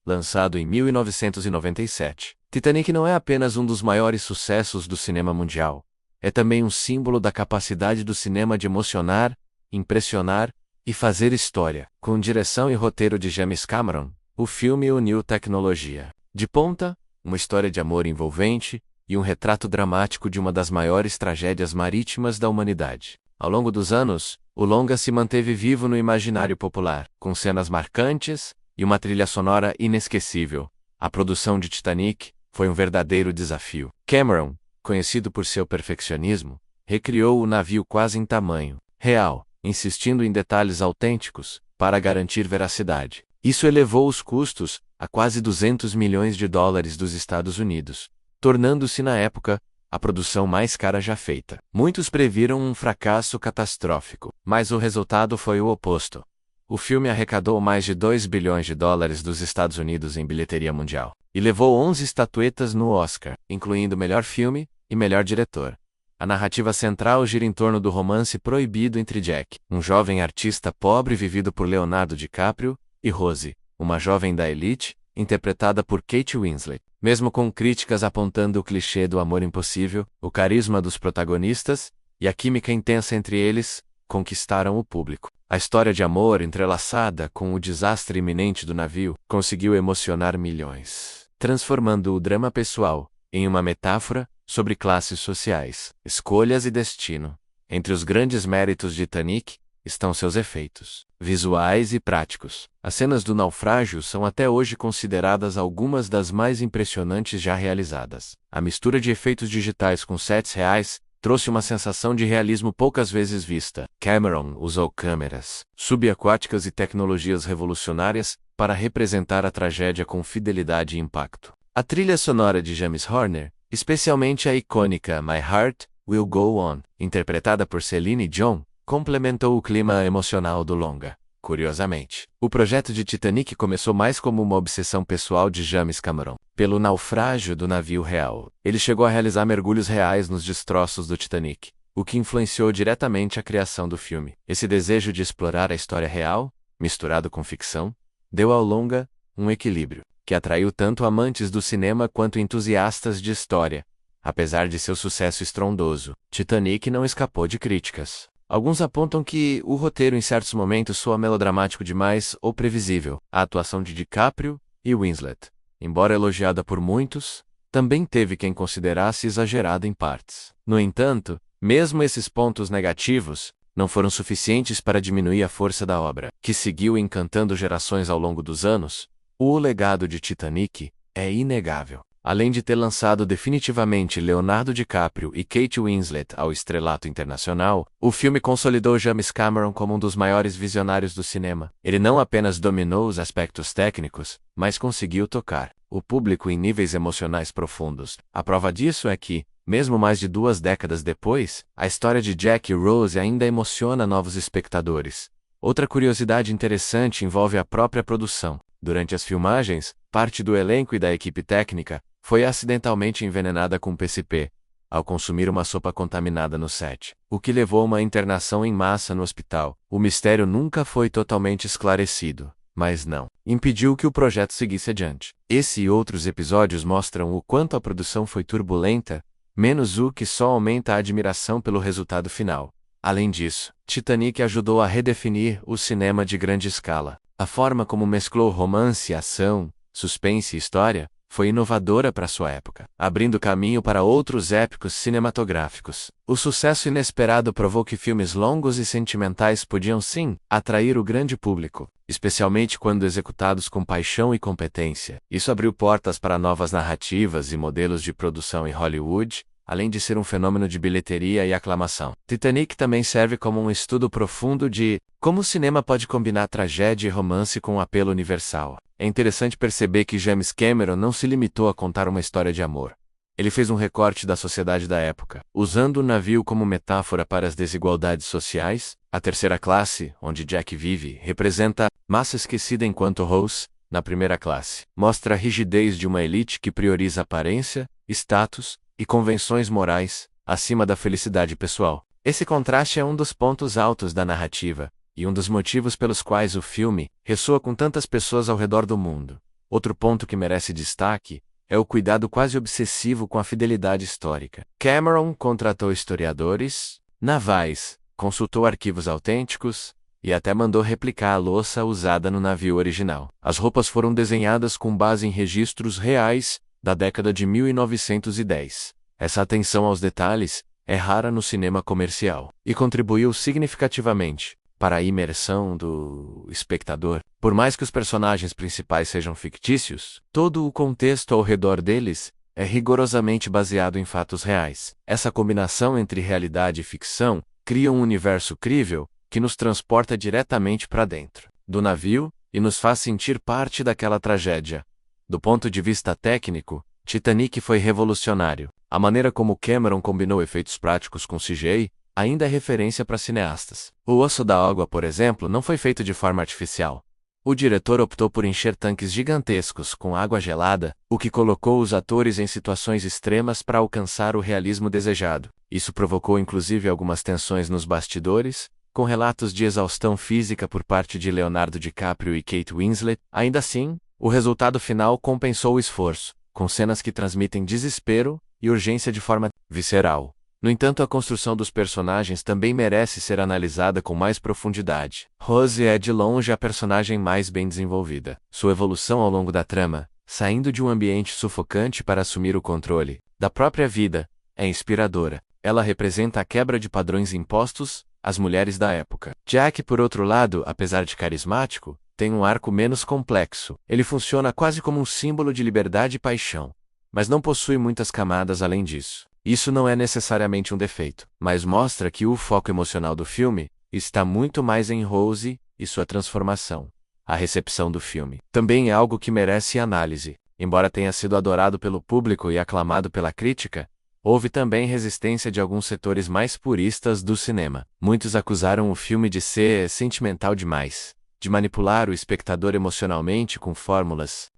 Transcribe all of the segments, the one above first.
lançado em 1997. Titanic não é apenas um dos maiores sucessos do cinema mundial. É também um símbolo da capacidade do cinema de emocionar, impressionar e fazer história. Com direção e roteiro de James Cameron, o filme uniu tecnologia de ponta, uma história de amor envolvente e um retrato dramático de uma das maiores tragédias marítimas da humanidade. Ao longo dos anos, o longa se manteve vivo no imaginário popular, com cenas marcantes e uma trilha sonora inesquecível. A produção de Titanic foi um verdadeiro desafio. Cameron, conhecido por seu perfeccionismo, recriou o navio quase em tamanho real, insistindo em detalhes autênticos para garantir veracidade. Isso elevou os custos a quase 200 milhões de dólares dos Estados Unidos, tornando-se na época a produção mais cara já feita. Muitos previram um fracasso catastrófico, mas o resultado foi o oposto. O filme arrecadou mais de 2 bilhões de dólares dos Estados Unidos em bilheteria mundial e levou 11 estatuetas no Oscar, incluindo melhor filme e melhor diretor. A narrativa central gira em torno do romance proibido entre Jack, um jovem artista pobre vivido por Leonardo DiCaprio, e Rose, uma jovem da elite, interpretada por Kate Winslet. Mesmo com críticas apontando o clichê do amor impossível, o carisma dos protagonistas e a química intensa entre eles conquistaram o público. A história de amor entrelaçada com o desastre iminente do navio conseguiu emocionar milhões, transformando o drama pessoal em uma metáfora sobre classes sociais, escolhas e destino. Entre os grandes méritos de Titanic estão seus efeitos visuais e práticos. As cenas do naufrágio são até hoje consideradas algumas das mais impressionantes já realizadas. A mistura de efeitos digitais com sets reais trouxe uma sensação de realismo poucas vezes vista. Cameron usou câmeras subaquáticas e tecnologias revolucionárias para representar a tragédia com fidelidade e impacto. A trilha sonora de James Horner, especialmente a icônica My Heart Will Go On, interpretada por Celine Dion, complementou o clima emocional do longa. Curiosamente, o projeto de Titanic começou mais como uma obsessão pessoal de James Cameron pelo naufrágio do navio real. Ele chegou a realizar mergulhos reais nos destroços do Titanic, o que influenciou diretamente a criação do filme. Esse desejo de explorar a história real, misturado com ficção, deu ao longa um equilíbrio que atraiu tanto amantes do cinema quanto entusiastas de história. Apesar de seu sucesso estrondoso, Titanic não escapou de críticas. Alguns apontam que o roteiro em certos momentos soa melodramático demais ou previsível. A atuação de DiCaprio e Winslet, embora elogiada por muitos, também teve quem considerasse exagerada em partes. No entanto, mesmo esses pontos negativos não foram suficientes para diminuir a força da obra, que seguiu encantando gerações ao longo dos anos. O legado de Titanic é inegável. Além de ter lançado definitivamente Leonardo DiCaprio e Kate Winslet ao estrelato internacional, o filme consolidou James Cameron como um dos maiores visionários do cinema. Ele não apenas dominou os aspectos técnicos, mas conseguiu tocar o público em níveis emocionais profundos. A prova disso é que, mesmo mais de 2 décadas depois, a história de Jack e Rose ainda emociona novos espectadores. Outra curiosidade interessante envolve a própria produção. Durante as filmagens, parte do elenco e da equipe técnica foi acidentalmente envenenada com PCP, ao consumir uma sopa contaminada no set, o que levou a uma internação em massa no hospital. O mistério nunca foi totalmente esclarecido, mas não impediu que o projeto seguisse adiante. Esse e outros episódios mostram o quanto a produção foi turbulenta, menos o que só aumenta a admiração pelo resultado final. Além disso, Titanic ajudou a redefinir o cinema de grande escala. A forma como mesclou romance, ação, suspense e história foi inovadora para sua época, abrindo caminho para outros épicos cinematográficos. O sucesso inesperado provou que filmes longos e sentimentais podiam sim atrair o grande público, especialmente quando executados com paixão e competência. Isso abriu portas para novas narrativas e modelos de produção em Hollywood, além de ser um fenômeno de bilheteria e aclamação. Titanic também serve como um estudo profundo de como o cinema pode combinar tragédia e romance com um apelo universal. É interessante perceber que James Cameron não se limitou a contar uma história de amor. Ele fez um recorte da sociedade da época, usando o navio como metáfora para as desigualdades sociais. A terceira classe, onde Jack vive, representa massa esquecida, enquanto Rose, na primeira classe, mostra a rigidez de uma elite que prioriza aparência, status e convenções morais acima da felicidade pessoal. Esse contraste é um dos pontos altos da narrativa, e um dos motivos pelos quais o filme ressoa com tantas pessoas ao redor do mundo. Outro ponto que merece destaque é o cuidado quase obsessivo com a fidelidade histórica. Cameron contratou historiadores, navais, consultou arquivos autênticos e até mandou replicar a louça usada no navio original. As roupas foram desenhadas com base em registros reais da década de 1910. Essa atenção aos detalhes é rara no cinema comercial e contribuiu significativamente para a imersão do espectador. Por mais que os personagens principais sejam fictícios, todo o contexto ao redor deles é rigorosamente baseado em fatos reais. Essa combinação entre realidade e ficção cria um universo crível que nos transporta diretamente para dentro do navio e nos faz sentir parte daquela tragédia. Do ponto de vista técnico, Titanic foi revolucionário. A maneira como Cameron combinou efeitos práticos com CGI ainda é referência para cineastas. O osso da água, por exemplo, não foi feito de forma artificial. O diretor optou por encher tanques gigantescos com água gelada, o que colocou os atores em situações extremas para alcançar o realismo desejado. Isso provocou inclusive algumas tensões nos bastidores, com relatos de exaustão física por parte de Leonardo DiCaprio e Kate Winslet. Ainda assim, o resultado final compensou o esforço, com cenas que transmitem desespero e urgência de forma visceral. No entanto, a construção dos personagens também merece ser analisada com mais profundidade. Rose é de longe a personagem mais bem desenvolvida. Sua evolução ao longo da trama, saindo de um ambiente sufocante para assumir o controle da própria vida, é inspiradora. Ela representa a quebra de padrões impostos às mulheres da época. Jack, por outro lado, apesar de carismático, tem um arco menos complexo. Ele funciona quase como um símbolo de liberdade e paixão, mas não possui muitas camadas além disso. Isso não é necessariamente um defeito, mas mostra que o foco emocional do filme está muito mais em Rose e sua transformação. A recepção do filme também é algo que merece análise. Embora tenha sido adorado pelo público e aclamado pela crítica, houve também resistência de alguns setores mais puristas do cinema. Muitos acusaram o filme de ser sentimental demais, de manipular o espectador emocionalmente com fórmulas.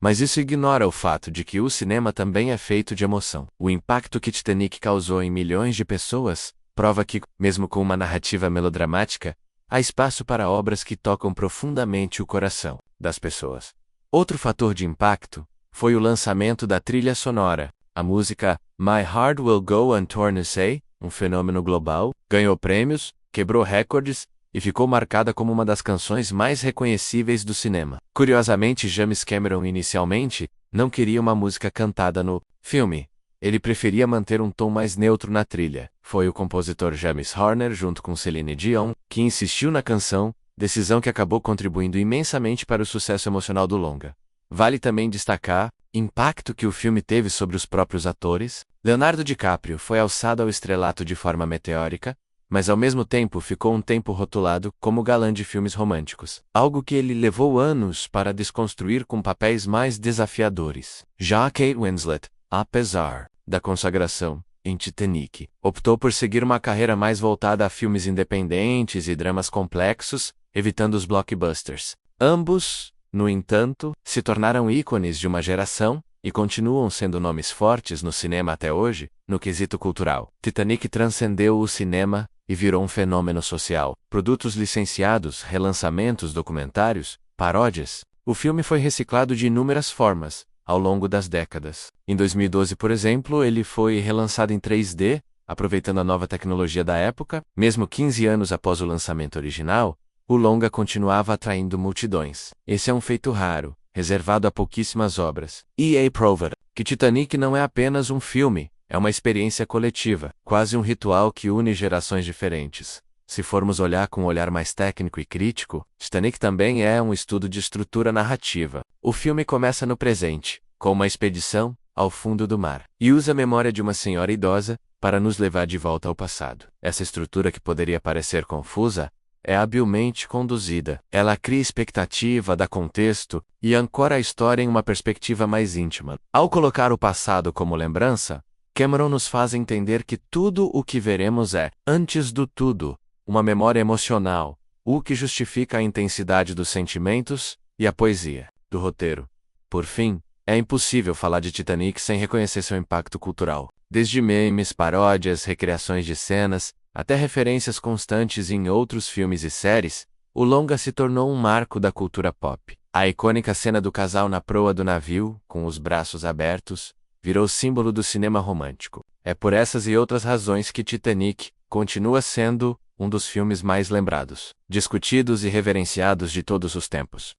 Mas isso ignora o fato de que o cinema também é feito de emoção. O impacto que Titanic causou em milhões de pessoas prova que, mesmo com uma narrativa melodramática, há espaço para obras que tocam profundamente o coração das pessoas. Outro fator de impacto foi o lançamento da trilha sonora. A música My Heart Will Go On Tour USA, um fenômeno global, ganhou prêmios, quebrou recordes e ficou marcada como uma das canções mais reconhecíveis do cinema. Curiosamente, James Cameron inicialmente não queria uma música cantada no filme. Ele preferia manter um tom mais neutro na trilha. Foi o compositor James Horner, junto com Celine Dion, que insistiu na canção, decisão que acabou contribuindo imensamente para o sucesso emocional do longa. Vale também destacar o impacto que o filme teve sobre os próprios atores. Leonardo DiCaprio foi alçado ao estrelato de forma meteórica, mas ao mesmo tempo ficou um tempo rotulado como galã de filmes românticos, algo que ele levou anos para desconstruir com papéis mais desafiadores. Já Kate Winslet, apesar da consagração em Titanic, optou por seguir uma carreira mais voltada a filmes independentes e dramas complexos, evitando os blockbusters. Ambos, no entanto, se tornaram ícones de uma geração e continuam sendo nomes fortes no cinema até hoje, no quesito cultural. Titanic transcendeu o cinema e virou um fenômeno social. Produtos licenciados, relançamentos, documentários, paródias. O filme foi reciclado de inúmeras formas ao longo das décadas. Em 2012, por exemplo, ele foi relançado em 3D, aproveitando a nova tecnologia da época. Mesmo 15 anos após o lançamento original, o longa continuava atraindo multidões. Esse é um feito raro, reservado a pouquíssimas obras. E.A. prova que Titanic não é apenas um filme, é uma experiência coletiva, quase um ritual que une gerações diferentes. Se formos olhar com um olhar mais técnico e crítico, Titanic também é um estudo de estrutura narrativa. O filme começa no presente, com uma expedição ao fundo do mar, e usa a memória de uma senhora idosa para nos levar de volta ao passado. Essa estrutura, que poderia parecer confusa, é habilmente conduzida. Ela cria expectativa, dá contexto e ancora a história em uma perspectiva mais íntima. Ao colocar o passado como lembrança, Cameron nos faz entender que tudo o que veremos é, antes do tudo, uma memória emocional, o que justifica a intensidade dos sentimentos e a poesia do roteiro. Por fim, é impossível falar de Titanic sem reconhecer seu impacto cultural. Desde memes, paródias, recriações de cenas, até referências constantes em outros filmes e séries, O longa se tornou um marco da cultura pop. A icônica cena do casal na proa do navio, com os braços abertos, virou símbolo do cinema romântico. É por essas e outras razões que Titanic continua sendo um dos filmes mais lembrados, discutidos e reverenciados de todos os tempos.